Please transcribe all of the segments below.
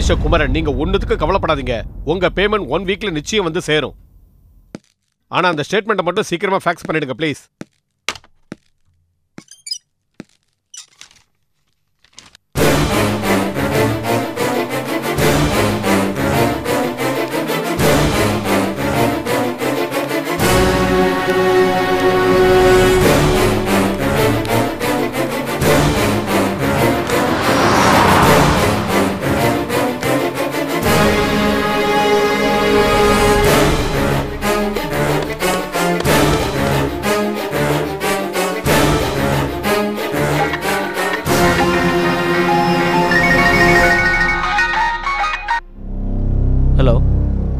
Mister Kumaran, நீங்க ஒண்ணுத்துக்கு கவலைப்படாதீங்க. உங்க பேமெண்ட் 1 வீக்ல நிச்சயம் வந்து சேரும். ஆனா அந்த ஸ்டேட்மெண்ட்டை மட்டும் சீக்கிரமா ஃபேக்ஸ் பண்ணிடுங்க ப்ளீஸ்.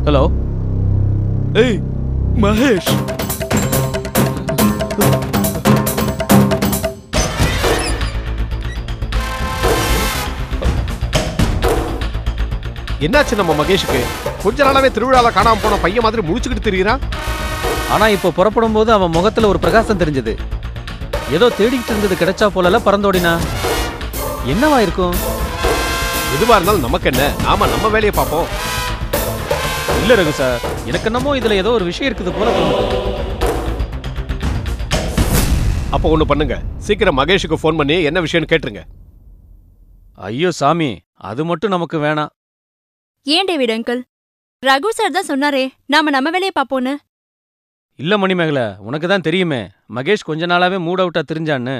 ஹலோ. ஏய் மகேஷ், என்னாச்சு நம்ம மகேஷுக்கு? கொஞ்ச நாளாவே திருவிழால காணாம போன பையன் மாதிரி முழிச்சுக்கிட்டு திரியிறான். ஆனா இப்போ புறப்படும் போது அவன் முகத்துல ஒரு பிரகாசம் தெரிஞ்சது. ஏதோ தேடிக்கிட்டு இருந்தது கிடைச்சா போல பறந்தோடினா. என்னவா இருக்கும்? எதுவா இருந்தாலும் நமக்கு என்ன, நாம நம்ம வேலையை பார்ப்போம். இல்ல ரகு சார், எனக்கு என்னமோ இதுல ஏதோ ஒரு விஷயம் இருக்குது போல தோணுது. அப்போ ஒண்ணு பண்ணுங்க, சீக்கிரம் மகேஷுக்கு ஃபோன் பண்ணி என்ன விஷயம்னு கேட்டுருங்க. ஐயோ சாமி, அது மட்டும் நமக்கு வேணாம். ஏன் டேவிட் அங்கிள், ரகு சார் தான் சொன்னாரே நாம நம்ம வேலையை பார்ப்போன்னு. இல்ல மணிமேகல, உனக்கு தான் தெரியுமே மகேஷ் கொஞ்ச நாளாவே மூட் அவுட்டா தெரிஞ்சான்னு.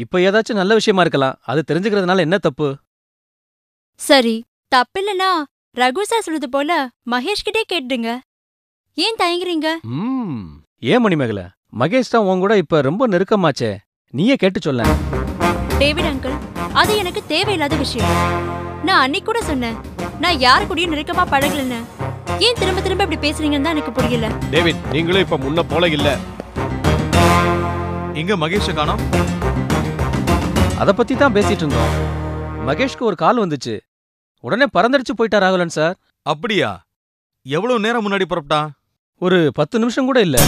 இப்ப ஏதாச்சும் நல்ல விஷயமா இருக்கலாம், அது தெரிஞ்சுக்கிறதுனால என்ன தப்பு? சரி, தப்பில்லைன்னா ரகு சார் சொல்றது போல மகேஷ் கிட்டே கேட்டுடுங்க. ஏன் தயங்குறீங்க? ஏன் மணிமேகல, மகேஷ் தான் உன் கூட இப்ப ரொம்ப நெருக்கமாச்சே, நீயே கேட்டு சொல்ல. டேவிட் அங்கிள், அது எனக்கு தேவையில்லாத விஷயம். நான் அன்னைக்கு கூட சொன்னேன், நான் யாரு கூடயும் நெருக்கமா பழகலன்னு. ஏன் திரும்ப திரும்ப இப்படி பேசுறீங்கன்னு தான் எனக்கு புரியல. டேவிட், நீங்களும் இப்ப முன்ன போல இல்ல. எங்க மகேஷ காணோம்? அத பத்தி தான் பேசிட்டு இருந்தோம். மகேஷ்க்கு ஒரு கால் வந்துச்சு, உடனே பறந்தடிச்சு போயிட்டா ராகுலன் சார். அப்படியா? எவ்வளவு நேரம் முன்னாடி புறப்பட்டான்? ஒரு 10 நிமிஷம் கூட இல்ல.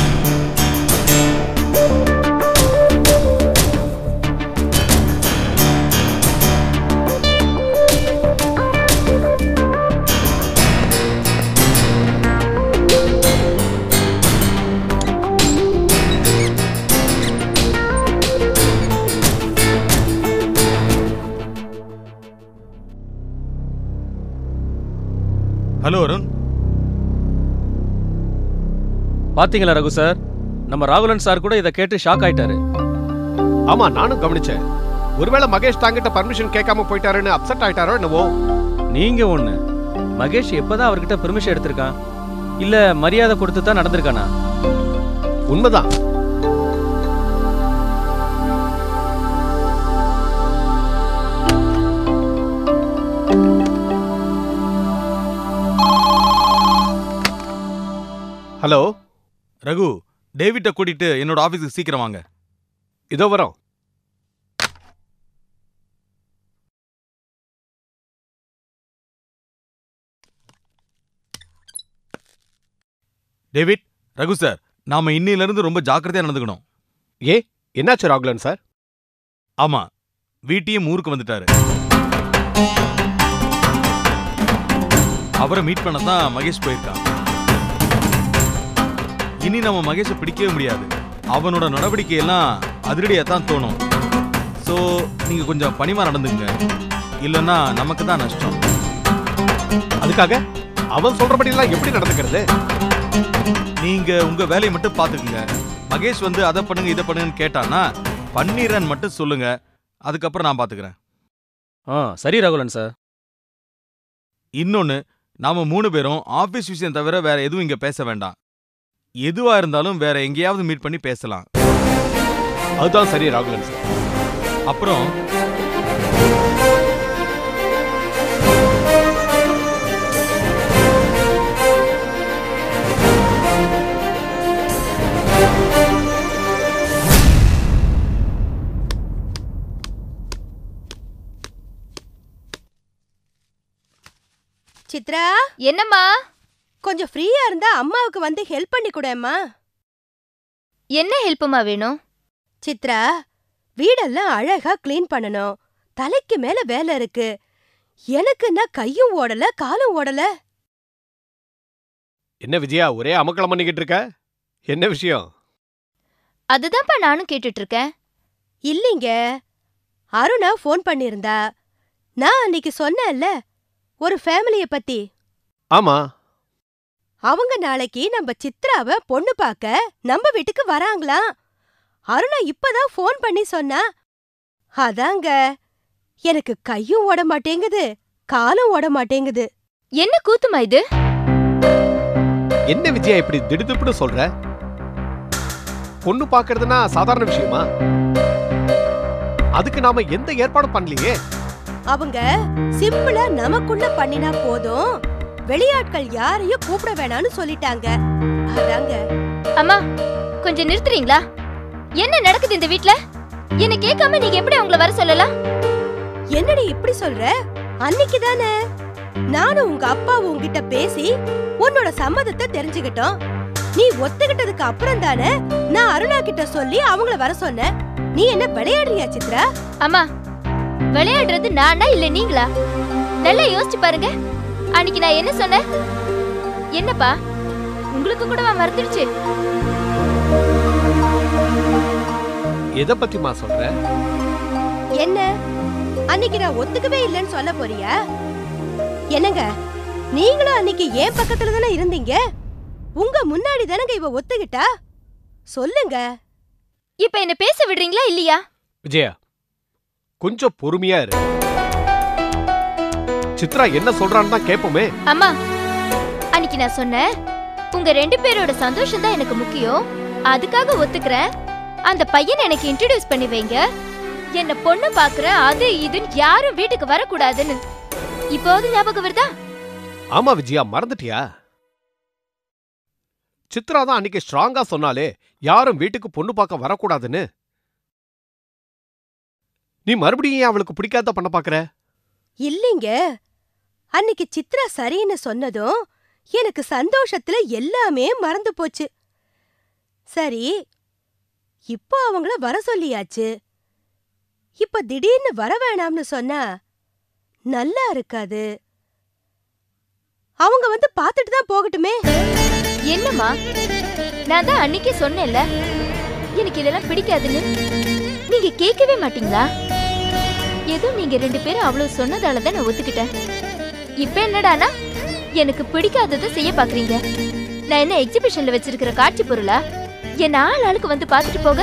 ஹலோ அருண். பாத்தீங்களா ரகு சார், நம்ம ராகுலன் சார் கூட இத கேட்டு ஷாக் ஆயிட்டாரு. ஆமா, நானும் கவனிச்சேன். ஒருவேளை மகேஷ் தாங்கிட்ட பர்மிஷன் கேட்காம போயிட்டாருன்னு அப்செட் ஆயிட்டாரோ என்னவோ. நீங்க ஒண்ணு, மகேஷ் எப்பதான் அவர்கிட்ட பெர்மிஷன் எடுத்திருக்கான்? இல்ல மரியாதை கொடுத்து தான் நடந்திருக்கானா? உண்மைதான். ஹலோ ரகு, டேவிட்ட கூட்டிட்டு என்னோட ஆபீஸுக்கு சீக்கிரம் வாங்க. இதோ வரோம். டேவிட், ரகு சார், நாம இன்னில இருந்து ரொம்ப ஜாக்கிரதையா நடந்துக்கணும். ஏ, என்னாச்சு ராகுலன் சார்? ஆமா, வீட்டையும் ஊருக்கு வந்துட்டாரு. அவரை மீட் பண்ண தான் மகேஷ் போயிருக்கான். இனி நம்ம மகேஷை பிடிக்கவே முடியாது. அவனோட நடவடிக்கை எல்லாம் அதிரடியா தான் தோணும். சோ நீங்க கொஞ்சம் பணிமா நடந்துங்க, இல்லன்னா நமக்கு தான் நஷ்டம். அதுக்காக அவன் சொல்றபடி எல்லாம் எப்படி நடந்துக்கிறது? நீங்க உங்க வேலையை மட்டும் பாத்துக்குங்க. மகேஷ் வந்து அதை பண்ணுங்க இதை பண்ணுங்கன்னு கேட்டானா பண்ணிடுறேன்னு மட்டும் சொல்லுங்க. அதுக்கப்புறம் நான் பாத்துக்கிறேன். சரி ராகுலன் சார். இன்னொன்னு, நாம 3 பேரும் ஆபீஸ் விஷயம் தவிர வேற எதுவும் இங்க பேச வேண்டாம். எதுவா இருந்தாலும் வேற எங்கேயாவது மீட் பண்ணி பேசலாம். அதுதான் சரி ராகுலன் சார். அப்புறம் சித்ரா, என்னம்மா? கொஞ்சம் ஃப்ரீயா இருந்தா அம்மாவுக்கு வந்து ஹெல்ப் பண்ணி கூடம்மா. என்ன ஹெல்ப்புமா வேணும்? சித்ரா, வீடெல்லாம் அழகா கிளீன் பண்ணணும். தலைக்கு மேல வேலை இருக்கு. எனக்குன்னா கையும் ஓடல காலும் ஓடல. என்ன விஜயா ஒரே அமக்களம் பண்ணிக்கிட்டு இருக்க? என்ன விஷயம்? அதுதான்ப்பா நானும் கேட்டுட்டு இருக்கேன். இல்லீங்க, அருணா ஃபோன் பண்ணிருந்தா. நான் அன்னைக்கு சொன்னேன்ல ஒரு ஃபேமிலிய பத்தி. ஆமா. அவங்க நாளைக்கு நம்ம சித்ராவ பொண்ணு பார்க்க நம்ம வீட்டுக்கு வராங்களாம். அருணா இப்பதான் ஃபோன் பண்ணி சொன்னா. அதாங்க, எனக்கு கையும் ஓட மாட்டேங்குது காலும் ஓட மாட்டேங்குது. என்ன கூத்துமா இது? என்ன விஜயா இப்படி திடுதிப்புன்னு சொல்ற? பொண்ணு பாக்குறதுனா சாதாரண விஷயமா? அதுக்கு நாம எந்த ஏற்பாடும் பண்ணலையே. அவங்க சிம்பிளா நமக்குள்ள பண்ணினா போதும், வெளியாட்கள் யாரையும் கூப்பிட வேணாம்னு சொல்லிட்டாங்க. அதாங்க. அம்மா கொஞ்சம் நிறுத்துறீங்களா? என்ன நடக்குது இந்த வீட்ல? என்ன கேட்காம நீங்க எப்படி அவங்கள வர சொல்லலாம்? என்னடி இப்படி சொல்ற? அன்னைக்கு தானே நானும் உங்க அப்பாவும் உன்கிட்ட பேசி உன்னோட சம்மதத்தை தெரிஞ்சுக்கிட்டோம். நீ ஒத்துக்கிட்டதுக்கு அப்புறம் தானே நான் அருணா கிட்ட சொல்லி அவங்கள வர சொன்னேன். நீ என்ன விளையாடுறியா சித்ரா? அம்மா விளையாடுறது நானா இல்ல நீங்களா? நல்லா யோசிச்சு பாருங்க. அன்னைக்கு நான் என்ன சொன்னேன்? என்னப்பா உங்களுக்கு கூடவா மறந்துடுச்சு? எதை பத்திமா சொல்ற? என்ன அன்னைக்கு நான் ஒத்துக்கவே இல்லைன்னு சொல்ல போறியா? என்னங்க, நீங்களும் அன்னைக்கு ஏன் பக்கத்துல தானே இருந்தீங்க. உங்க முன்னாடி தானங்க இவ ஒத்துக்கிட்டா. சொல்லுங்க. இப்ப என்ன பேச விடுறீங்களா இல்லையா? விஜயா கொஞ்சம் பொறுமையா இரு. சித்ரா என்ன சொல்றான்னு தான் கேப்போமே. அம்மா அன்னைக்கு நான் சொன்னேன், உங்க 2 பேரோட சந்தோஷம் தான் எனக்கு முக்கியம். அதுக்காக ஒத்துக்கிறேன். அந்த பையனை எனக்கு இன்ட்ரோடியூஸ் பண்ணி வைங்க. என்ன பொண்ணு பாக்குறேன் அது இதுன்னு யாரும் வீட்டுக்கு வரக்கூடாதுன்னு. இப்போது ஞாபகம் வருதா? ஆமா விஜயா, மறந்துட்டியா? சித்ரா தான் அன்னைக்கு ஸ்ட்ராங்கா சொன்னாலே யாரும் வீட்டுக்கு பொண்ணு பார்க்க வரக்கூடாதுன்னு. நீ மறுபடியும் ஏன் அவளுக்கு பிடிக்காத பண்ண பாக்குற? இல்லீங்க, அன்னைக்கு சித்ரா சரின்னு சொன்னதும் எனக்கு சந்தோஷத்துல எல்லாமே மறந்து போச்சு. சரி, இப்போ அவங்கள வர சொல்லியாச்சு. இப்ப திடீர்னு வர வேணாம்னு சொன்னா நல்லா இருக்காது. அவங்க வந்து பாத்துட்டு தான் போகட்டுமே. என்னம்மா, நான் தான் அன்னைக்கே சொன்னேன்ல எனக்கு இதெல்லாம் பிடிக்காதுன்னு. நீங்க கேட்கவே மாட்டீங்களா? ஏதோ நீங்க 2 பேரும் அவ்வளவு சொன்னதால தான் நான் ஒத்துக்கிட்டேன். இப்ப என்னடானா எனக்கு பிடிக்காததை செய்ய பாக்குறீங்க. நான் என்ன எக்ஸிபிஷன்ல வச்சிருக்கிற காட்சி பொருளா? என்ன ஆளுக்கு வந்து பாத்துட்டு போக?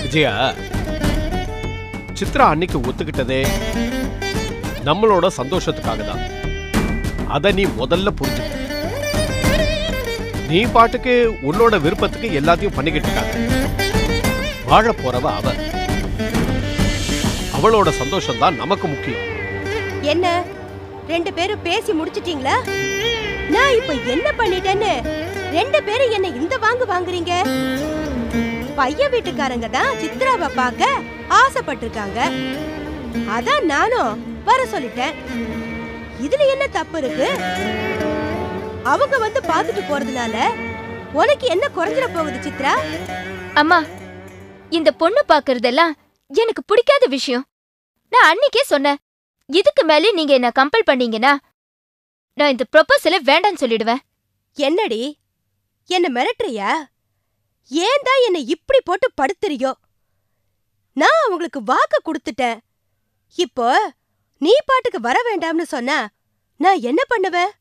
விஜயா, சித்ரா அன்னைக்கு ஒத்துக்கிட்டதே நம்மளோட சந்தோஷத்துக்காக தான். அத நீ முதல்ல புரிஞ்சுக்க. நீ பாட்டுக்கு உன்னோட விருப்பத்துக்கு எல்லாத்தையும் பண்ணிக்கிட்டு இருக்காங்க. வாழ போறவ அவ. அவளோட சந்தோஷம் தான் நமக்கு முக்கியம். என்ன 2 பேரும் பேசி முடிச்சிட்டீங்களா? நான் இப்ப என்ன பண்ணிட்டேன்னு 2 பேரும் என்ன இந்த வாங்குறீங்க? பையன் வீட்டுக்காரங்க தான் சித்ராவை பார்க்க ஆசைப்பட்டிருக்காங்க. அதான் நானும் வர சொல்லிட்டேன். இதுல என்ன தப்பு இருக்கு? அவங்க வந்து பாத்துட்டு போறதுனால உனக்கு என்ன குறைஞ்சிட போகுது சித்ரா? அம்மா, இந்த பொண்ணு பாக்குறதெல்லாம் எனக்கு பிடிக்காத விஷயம். நான் அன்னைக்கே சொன்னேன். இதுக்கு மேலே நீங்க என்ன கம்பல் பண்ணீங்கன்னா நான் இந்த ப்ரொபோசலை வேண்டான்னு சொல்லிடுவேன். என்னடி, என்ன மிரட்டுறியா? ஏன் தான் என்ன இப்படி போட்டு படுத்துறியோ? நான் அவங்களுக்கு வாக்கு கொடுத்துட்டேன். இப்போ நீ பாட்டுக்கு வர வேண்டாம்னு சொன்னா நான் என்ன பண்ணுவேன்?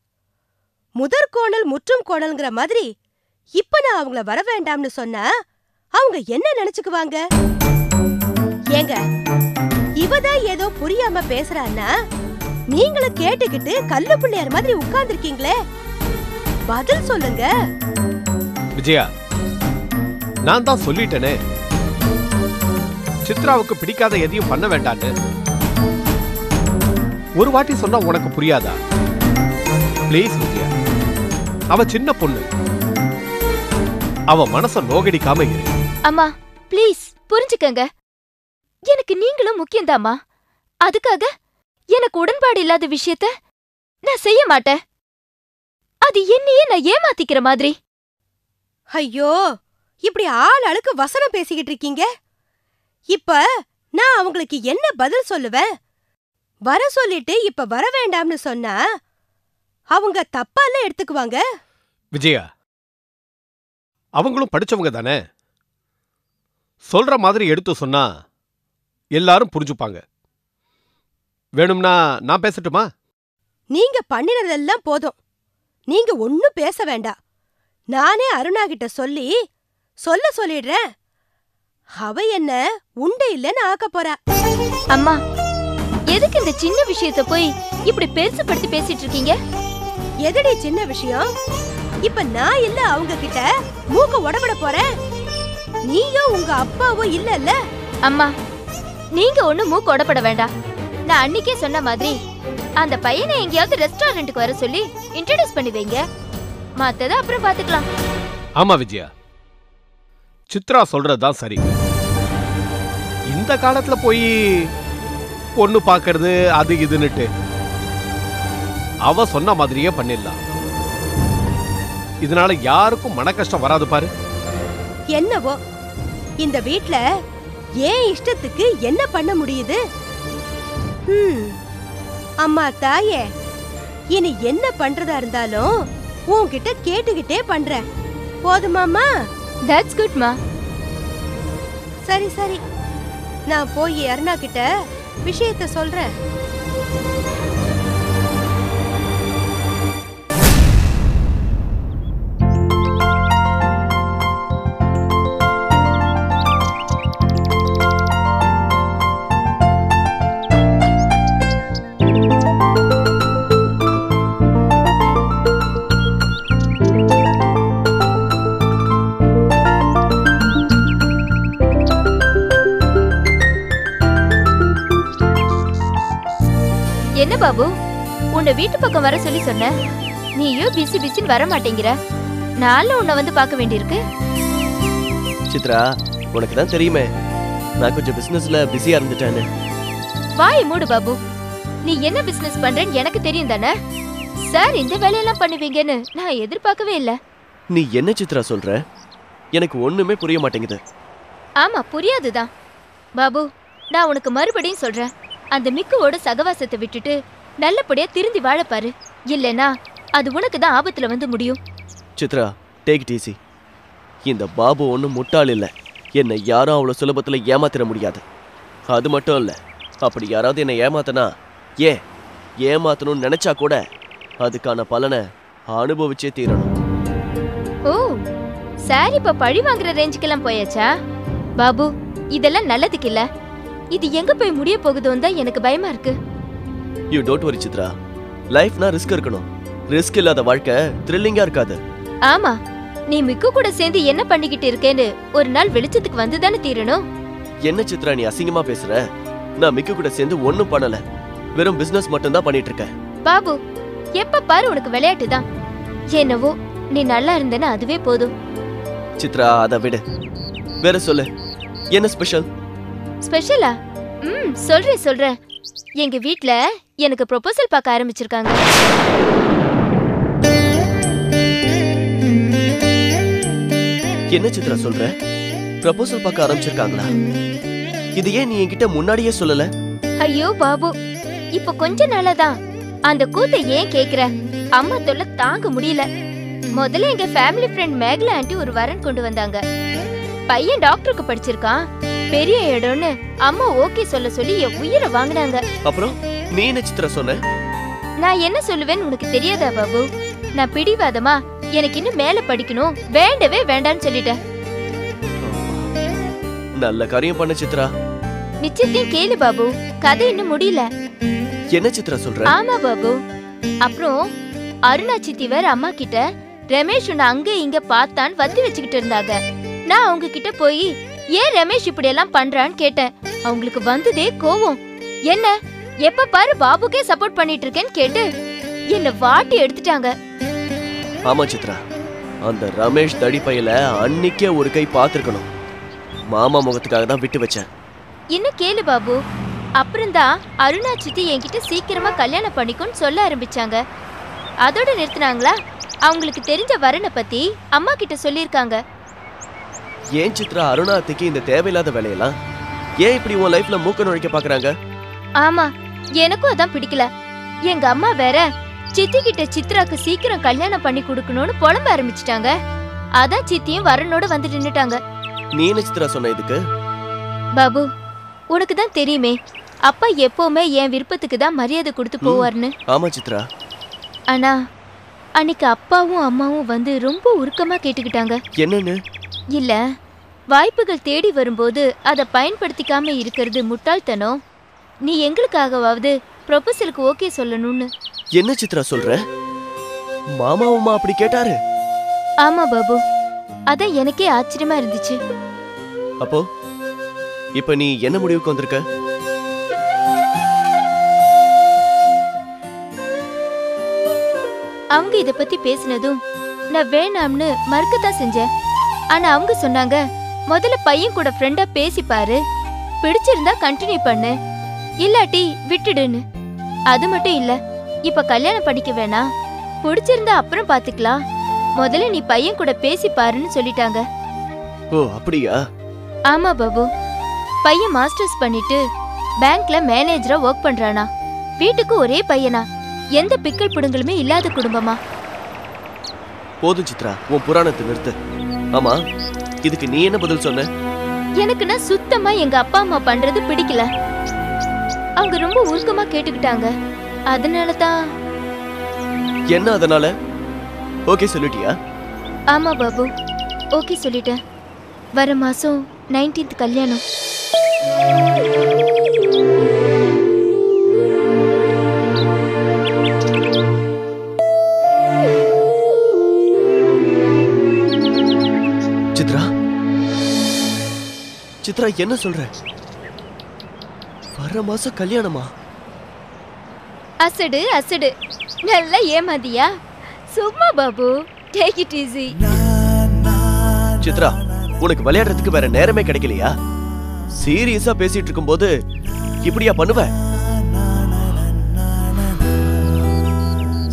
முதற்கோணல் முற்றும் கோணல்ங்கிற மாதிரி இப்ப நான் அவங்கள வர வேண்டாம்னு சொன்னா அவங்க என்ன நினைச்சுக்குவாங்க? ஏங்க, இவதான் ஏதோ புரியாம பேசுறான்னா நீங்களும் கேட்டுக்கிட்டு கல்லு பிள்ளையார் மாதிரி உட்கார்ந்துருக்கீங்களே, பதில் சொல்லுங்க. விஜயா, நான் தான் சொல்லிட்டேனே சித்ராவுக்கு பிடிக்காத எதையும் பண்ண வேண்டான்னு. ஒரு வாட்டி சொன்னா உனக்கு புரியாதா? ப்ளீஸ் விஜயா, அவ சின்ன பொண்ணு. அவ மனச நோகடிக்காம இரு. அம்மா ப்ளீஸ் புரிஞ்சுக்கங்க. எனக்கு நீங்களும் முக்கியம்தாம்மா. அதுக்காக எனக்கு உடன்பாடு இல்லாத விஷயத்த நான் செய்ய மாட்டேன். அது என்னையே நான் ஏமாத்திக்கிற மாதிரி. ஐயோ, இப்படி ஆள் ஆளுக்கு வசனம் பேசிக்கிட்டு இருக்கீங்க. இப்ப நான் அவங்களுக்கு என்ன பதில் சொல்லுவேன்? வர சொல்லிட்டு இப்ப வர வேண்டாம்னு சொன்னா அவங்க தப்பால எடுத்துக்குவாங்க. விஜயா, அவங்களும் படிச்சவங்க தானே. சொல்ற மாதிரி எடுத்து சொன்னா எல்லாரும் புரிஞ்சுப்பாங்க. வேணும்னா நான் பேசட்டுமா? நீங்க பண்ணினதெல்லாம் போதும். நீங்க ஒன்னும் பேச வேண்டாம். நானே அருணா கிட்ட சொல்லிடுறேன். அவ என்ன உண்டை இல்லன்னு ஆக்க போறா. அம்மா, எதுக்கு இந்த சின்ன விஷயத்தை போய் இப்படி பெருசுபடுத்தி பேசிட்டு இருக்கீங்க? எதடி சின்ன விஷயம்? இப்ப நான் இல்ல அவங்க கிட்ட மூக்க உடபட போறேன். நீயும் உங்க அப்பாவும் இல்லல்ல. அம்மா, நீங்க ஒண்ணு மூக்கு உடப்பட வேண்டாம். நான் அன்னைக்கே சொன்ன மாதிரி அந்த பையனை எங்கேயாவது ரெஸ்டாரண்ட்டுக்கு வர சொல்லி இன்ட்ரோடியூஸ் பண்ணி வைங்க. மத்தத அப்புறம் பாத்துக்கலாம். ஆமா விஜயா, சித்ரா சொல்றதுதான் சரி. இந்த காலத்துல போய் பொண்ணு பாக்குறது அது இதுன்னுட்டு அவ சொன்ன மாதிரியே பண்ணிடலாம். இதனால யாருக்கும் மன கஷ்டம் வராது பாரு. என்னவோ இந்த வீட்ல ஏன் இஷ்டத்துக்கு என்ன பண்ண முடியுது? அம்மா தாயே, இனி என்ன பண்றதா இருந்தாலும் உன்கிட்ட கேட்டுக்கிட்டே பண்றேன். போதுமாமா? தட்ஸ் குட் மா. சரி சரி, நான் போய் அருணா கிட்ட விஷயத்த சொல்றேன். என்ன பாபு, உன்னை வீட்டு பக்கம் வர சொல்லி சொன்ன, நீயும் பிஸி பிஸின்னு வர மாட்டேங்கிற. நானும் உன்னை வந்து பார்க்க வேண்டியிருக்கு. சித்ரா, உனக்கு தான் தெரியுமே நான் கொஞ்சம் பிசினஸ்ல பிஸியா இருந்துட்டேன்னு. வாய் மூடு பாபு. நீ என்ன பிசினஸ் பண்றேன்னு எனக்கு தெரியும் தானே. சார் இந்த வேலையெல்லாம் பண்ணுவீங்கன்னு நான் எதிர்பார்க்கவே இல்லை. நீ என்ன சித்ரா சொல்ற? எனக்கு ஒண்ணுமே புரிய மாட்டேங்குது. ஆமா, புரியாதுதான் பாபு. நான் உனக்கு மறுபடியும் சொல்றேன், அந்த மிக்குவோட சகவாசத்தை விட்டுட்டு நல்லபடியா திருந்தி வாழப்பாரு. இல்லனா அது உனக்கு தான் ஆபத்துல வந்து முடியும். Chitra, take it easy. இந்த பாபு ஒன்றும் முட்டாள் இல்லை. என்னை யாரும் அவ்வளோ சுலபத்தில் ஏமாத்திட முடியாது. அது மட்டும் இல்லை, அப்படி யாராவது என்னை ஏமாத்தினா, ஏமாத்தணும்னு நினைச்சா கூட அதுக்கான பலனை அனுபவிச்சே தீரணும். ஓ, சார் இப்ப பழி வாங்குற ரேஞ்சுக்கெல்லாம் போயாச்சா? பாபு, இதெல்லாம் நல்லதுக்கு இல்ல. இது எங்க போய் முடிய போகுதோன்னு தான் எனக்கு பயமா இருக்கு. You don't worry Chitra. லைஃப்னா ரிஸ்க் இருக்கணும். ரிஸ்க் இல்லாத வாழ்க்கை த்ரில்லிங்கா இருக்காது. ஆமா, நீ மிக்கு கூட சேர்ந்து என்ன பண்ணிக்கிட்டு இருக்கேன்னு ஒரு நாள் வெளிச்சத்துக்கு வந்து தானே தீரணும். என்ன சித்ரா நீ அசிங்கமா பேசுற? நான் மிக்கு கூட சேர்ந்து ஒன்னும் பண்ணல. வெறும் பிசினஸ் மட்டும் தான் பண்ணிட்டு இருக்கேன். பாபு, எப்ப பாரு உனக்கு விளையாட்டு தான். என்னவோ நீ நல்லா இருந்தேன்னா அதுவே போதும். சித்ரா, அதை விடு. வேற சொல்லு, என்ன ஸ்பெஷல்? ஸ்பெஷலா? சொல்றேன். எங்க வீட்ல எனக்கு ப்ரொபோசல் பார்க்க ஆரம்பிச்சிருக்காங்க. என்ன சித்ரா சொல்ற? ப்ரொபோசல் பார்க்க ஆரம்பிச்சிருக்காங்களா? இது ஏன் நீ என்கிட்ட முன்னாடியே சொல்லல? ஐயோ பாபு, இப்ப கொஞ்ச நாளாதான் அந்த கூத்தை ஏன் கேக்குற? அம்மா தொல்லை தாங்க முடியல. முதல்ல எங்க ஃபேமிலி ஃப்ரெண்ட் மேகலா ஆண்டி ஒரு வரன் கொண்டு வந்தாங்க. பையன் டாக்டருக்கு படிச்சிருக்கான், பெரிய இடம்னு அம்மா ஓகே சொல்ல சொல்லி என் உயிரை வாங்கினாங்க. அப்புறம் நீ என்ன சித்ரா சொன்ன? நான் என்ன சொல்லுவேன்னு உனக்கு தெரியாதா பாபு? நான் பிடிவாதமா எனக்கு இன்னும் மேல படிக்கணும், வேண்டவே வேண்டான்னு சொல்லிட்டேன். நல்ல காரியம் பண்ண சித்ரா. நிச்சயத்தையும் கேளு பாபு, கதை இன்னும் முடியல. என்ன சித்ரா சொல்ற? ஆமா பாபு. அப்புறம் அருணா சித்தி வேற அம்மா கிட்ட ரமேஷ் உன்னை அங்க இங்க பார்த்தான்னு வத்தி வச்சுக்கிட்டு இருந்தாங்க. நான் அவங்க கிட்ட போய் ஏன் ரமேஷ் இப்படி எல்லாம் பண்றான்னு கேட்டேன். அவங்களுக்கு வந்ததே கோவம். என்ன எப்ப பாரு பாபுக்கே சப்போர்ட் பண்ணிட்டு இருக்கேன்னு கேட்டு என்ன வாட்டி எடுத்துட்டாங்க. ஆமா சித்ரா, அந்த ரமேஷ் தடி பையல அன்னிக்கே ஒரு கை பாத்துருக்கணும். மாமா முகத்துக்காக தான் விட்டு வச்சேன். இன்னும் கேளு பாபு. அப்புறம்தான் அருணா சித்தி என்கிட்ட சீக்கிரமா கல்யாணம் பண்ணிக்கோன்னு சொல்ல ஆரம்பிச்சாங்க. அதோட நிறுத்தினாங்களா? அவங்களுக்கு தெரிஞ்ச வரனை பத்தி அம்மா கிட்ட சொல்லிருக்காங்க. ஏன் சித்ரா அருணாத்துக்கு இந்த தேவையில்லாத வேலையெல்லாம்? ஏன் இப்படி உன் லைஃப்ல மூக்க நுழைக்க பாக்குறாங்க? ஆமா, எனக்கும் அதான் பிடிக்கல. எங்க அம்மா வேற சித்தி கிட்ட சித்ராக்கு சீக்கிரம் கல்யாணம் பண்ணி கொடுக்கணும்னு புலம்ப ஆரம்பிச்சிட்டாங்க. அதான் சித்தியும் வரனோட வந்து நின்னுட்டாங்க. நீ என்ன சித்ரா சொன்ன இதுக்கு? பாபு, உனக்கு தான் தெரியுமே, அப்பா எப்பவுமே என் விருப்பத்துக்கு தான் மரியாதை கொடுத்து போவார்னு. ஆமா சித்ரா. ஆனா அன்னைக்கு அப்பாவும் அம்மாவும் வந்து ரொம்ப உருக்கமா கேட்டுக்கிட்டாங்க. என்னன்னு? இல்ல, வாய்ப்புகள் தேடி வரும்போது அதை பயன்படுத்திக்காம இருக்கிறது முட்டாள்தனம். நீ எங்களுக்காகவாவது ப்ரொபோசலுக்கு ஓகே சொல்லணும்னு. என்ன சித்ரா சொல்ற? மாமாவுமா அப்படி கேட்டாரு? ஆமா பாபு, அதான் எனக்கே ஆச்சரியமா இருந்துச்சு. அப்போ இப்ப நீ என்ன முடிவுக்கு வந்திருக்க? அவங்க இத பத்தி பேசினதும் நான் வேணாம்னு மறுக்கத்தான் செஞ்சேன். ஆனா அவங்க சொன்னாங்க, முதல்ல பையன் கூட ஃப்ரெண்டா பேசி பாரு, பிடிச்சிருந்தா கண்டினியூ பண்ணு, இல்லாட்டி விட்டுடுன்னு. அது மட்டும் இல்ல, இப்ப கல்யாணம் பண்ணிக்க வேணாம், பிடிச்சிருந்தா அப்புறம் பாத்துக்கலாம், முதல்ல நீ பையன் கூட பேசி பாருன்னு சொல்லிட்டாங்க. ஓ அப்படியா? ஆமா பாபு, பையன் மாஸ்டர்ஸ் பண்ணிட்டு பேங்க்ல மேனேஜரா ஒர்க் பண்றானா. வீட்டுக்கு ஒரே பையனா, எந்த பிக்கல் புடுங்களுமே இல்லாத குடும்பமா. போதும் சித்ரா, உன் புராணத்தை நிறுத்து. ஆமா, இதுக்கு நீ என்ன பதில் சொன்ன? எனக்குன்னா சுத்தமா எங்க அப்பா அம்மா பண்றது பிடிக்கல. அவங்க ரொம்ப உருக்கமா கேட்டுக்கிட்டாங்க. அதனாலதான். என்ன அதனால? ஓகே சொல்லிட்டியா? ஆமா பாபு, ஓகே சொல்லிட்டேன். வர மாசம் 19th கல்யாணம். சித்ரா, சித்ரா என்ன சொல்ற? வர மாசம் கல்யாணமா? அசடு அசடு, நல்லா ஏமாதியா? சும்மா Babu, take it easy. Chitra, உனக்கு விளையாடுறதுக்கு வேற நேரமே கிடைக்கலையா? சீரியஸா பேசிட்டு இருக்கும்போது இப்படியா பண்ணுவ?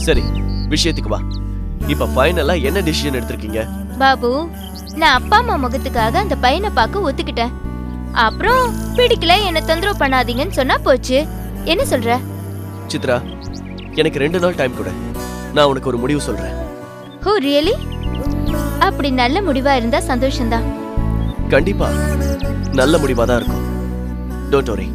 சரி, விஷயத்துக்கு வா. இப்ப ஃபைனலா என்ன டிசிஷன் எடுத்திருக்கீங்க? பாபு, நான் அப்பா அம்மா முகத்துக்காக அந்த பையனை பார்க்க ஒத்துக்கிட்டேன். அப்புறம் பிடிக்கல, என்ன தொந்தரவு பண்ணாதீங்கன்னு சொன்னா போச்சு. என்ன சொல்ற? சித்ரா, எனக்கு 2 நாள் டைம் கொடு, நான் உனக்கு ஒரு முடிவு சொல்றேன். ஓ ரியலி? அப்படி நல்ல முடிவா இருந்தா சந்தோஷம்தான். கண்டிப்பா நல்ல முடிவா தான் இருக்கும். Don't worry.